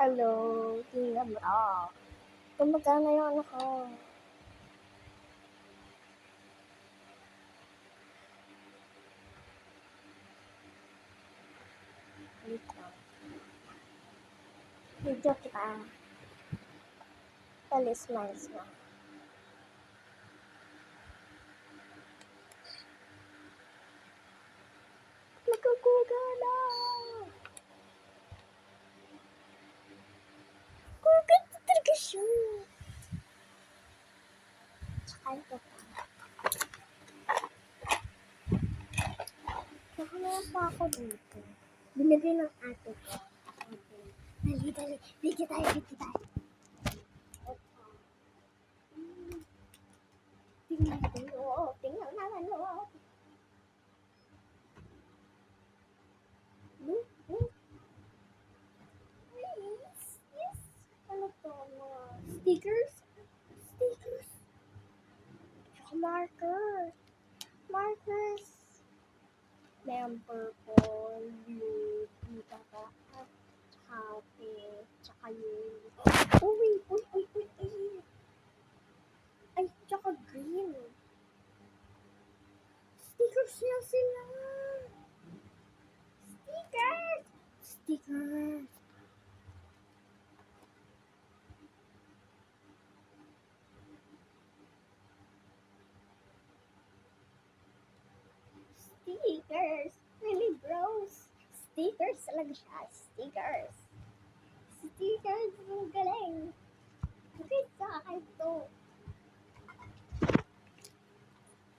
Hello, tingnan mo. Gumagana yung ano ko. Wait lang. Video kita. Talismans na. Nagkagugana! Guganda talaga siya. Tsaka ito pa. Nakameron pa ako dito. Binigay ng ate ko. Okay. Dali. Video tayo. Tingnan naman o. Yes. Ano to? Mga stickers? Tsaka markers. Mayroong purple, blue, kita ka, at tsaka pink, tsaka yellow. Uy. Ay, tsaka green. Stickers na sila. Stickers. Really bros. Stickers talaga siya. Stickers. Ang galing. Bakit sa akin to?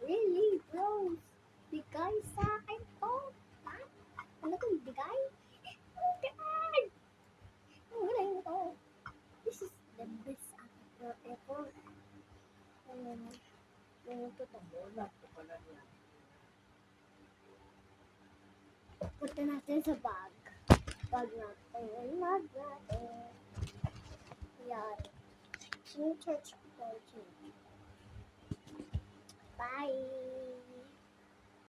Really bros. Bigay sa akin to. Ha? Ano kung bigay? Oh God! Ang galing mo to. This is the best actor ever. Punta natin sa bag. Bag natin. Yan. Church. Bye!